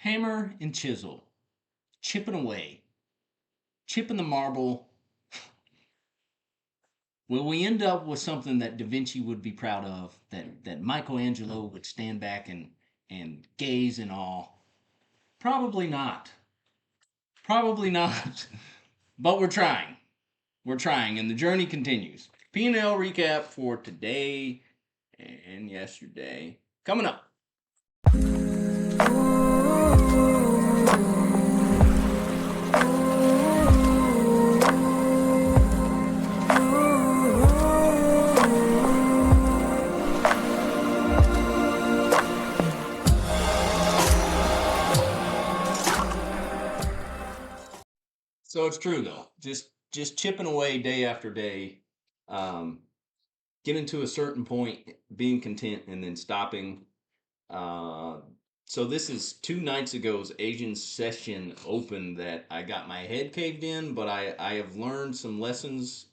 Hammer and chisel, chipping away, chipping the marble. Will we end up with something that Da Vinci would be proud of, that Michelangelo would stand back and gaze in awe? Probably not. Probably not. But we're trying. We're trying, and the journey continues. P&L recap for today and yesterday. Coming up. So it's true though. Just chipping away day after day, um, getting to a certain point, being content, and then stopping. Uh, so this is 2 nights ago's Asian session open that I got my head caved in, but I have learned some lessons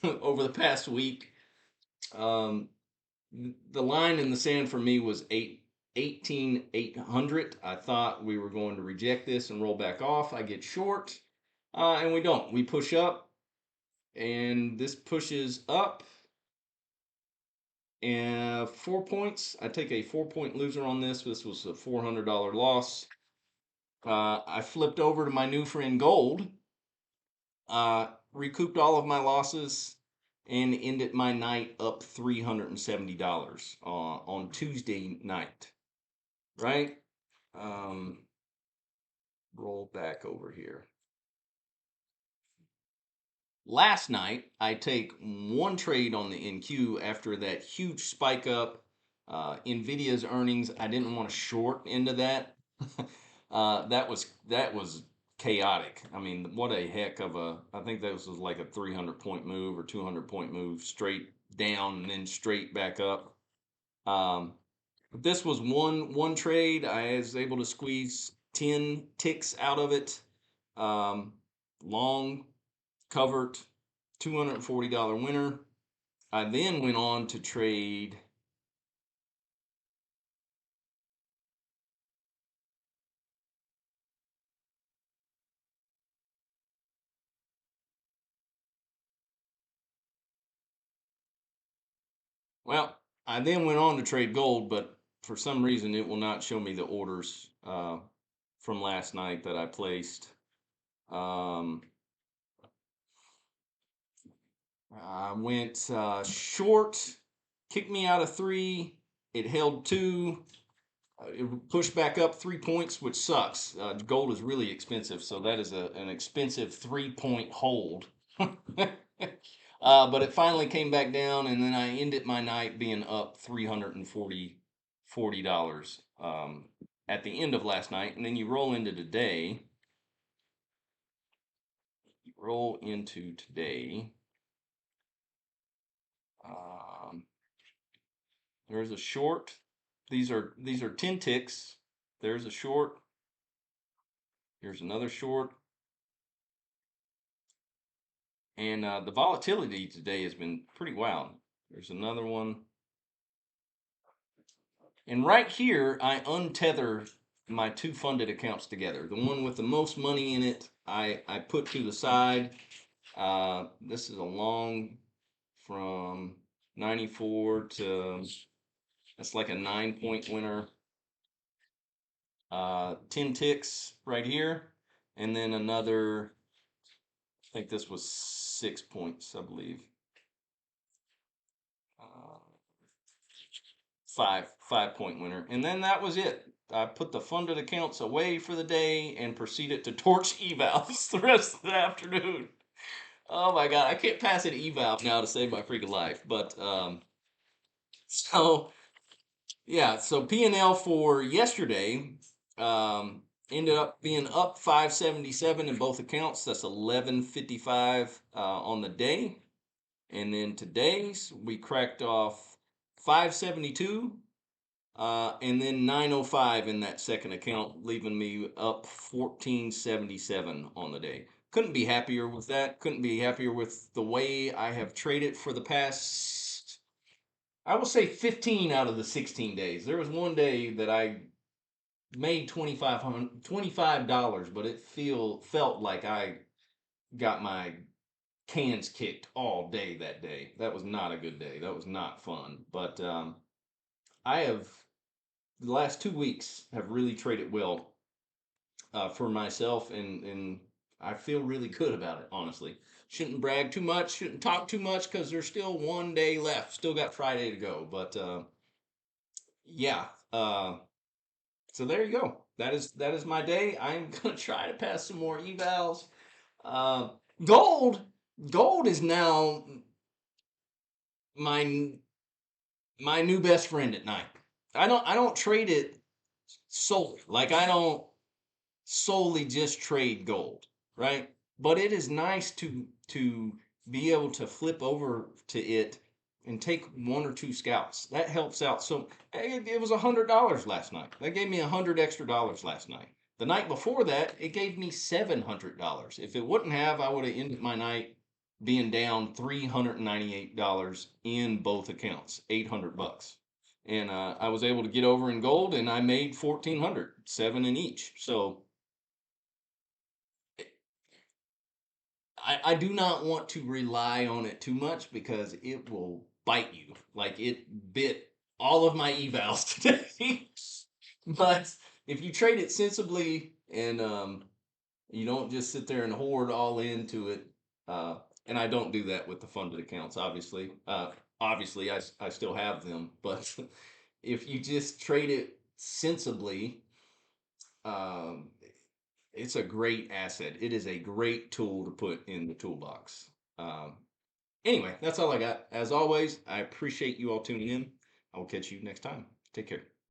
over the past week. Um, the line in the sand for me was 18,800. I thought we were going to reject this and roll back off. I get short, and we don't. We push up, and this pushes up. And 4 points. I take a 4 point loser on this. This was a $400 loss. I flipped over to my new friend Gold, recouped all of my losses, and ended my night up $370 on Tuesday night. Right? Um, roll back over here. Last night, I take one trade on the NQ after that huge spike up. Nvidia's earnings, I didn't want to short into that. That was chaotic. I mean, what a heck of a! I think that was like a 300-point move or 200-point move straight down and then straight back up. This was one trade. I was able to squeeze 10 ticks out of it. Long covered, $240 winner. I then went on to trade well, I then went on to trade gold, but for some reason it will not show me the orders from last night that I placed. Um, I went short, kicked me out of 3. It held 2. It pushed back up 3 points, which sucks. Gold is really expensive, so that is an expensive 3 point hold. But it finally came back down, and then I ended my night being up $340 at the end of last night. And then you roll into today. Roll into today. Um, there's a short. These are 10 ticks. There's a short. Here's another short. And the volatility today has been pretty wild. There's another one. And right here, I untether my 2 funded accounts together. The one with the most money in it, I put to the side. This is a long from 94 to, that's like a 9 point winner. 10 ticks right here. And then another, I think this was 6 points, I believe. 5 point winner. And then that was it. I put the funded accounts away for the day and proceeded to torch evals the rest of the afternoon. Oh my god, I can't pass an eval now to save my freaking life. But so yeah, so P&L for yesterday ended up being up 577 in both accounts. That's 1155 on the day. And then today's we cracked off 572 and then 905 in that second account, leaving me up 1477 on the day. Couldn't be happier with that. Couldn't be happier with the way I have traded for the past, I will say 15 out of the 16 days. There was one day that I made $25, but it felt like I got my cans kicked all day that day. That was not a good day. That was not fun. But I have the last 2 weeks have really traded well for myself, and I feel really good about it. Honestly, shouldn't brag too much, shouldn't talk too much because there's still one day left. Still got Friday to go. But yeah. So there you go. That is my day. I'm gonna try to pass some more evals. Uh, gold, gold is now my my new best friend at night. I don't trade it solely. Like I don't solely just trade gold, right? But it is nice to be able to flip over to it and take one or two scalps. That helps out. So it was $100 last night. That gave me $100 extra last night. The night before that, it gave me $700. If it wouldn't have, I would have ended my night being down $398 in both accounts, 800 bucks. And I was able to get over in gold, and I made 1,400, seven in each. So I do not want to rely on it too much because it will bite you. Like it bit all of my evals today. But if you trade it sensibly and you don't just sit there and hoard all into it, uh, and I don't do that with the funded accounts, obviously. Obviously, I still have them, but if you just trade it sensibly, um, it's a great asset. It is a great tool to put in the toolbox. Um, anyway, that's all I got. As always, I appreciate you all tuning in. I will catch you next time. Take care.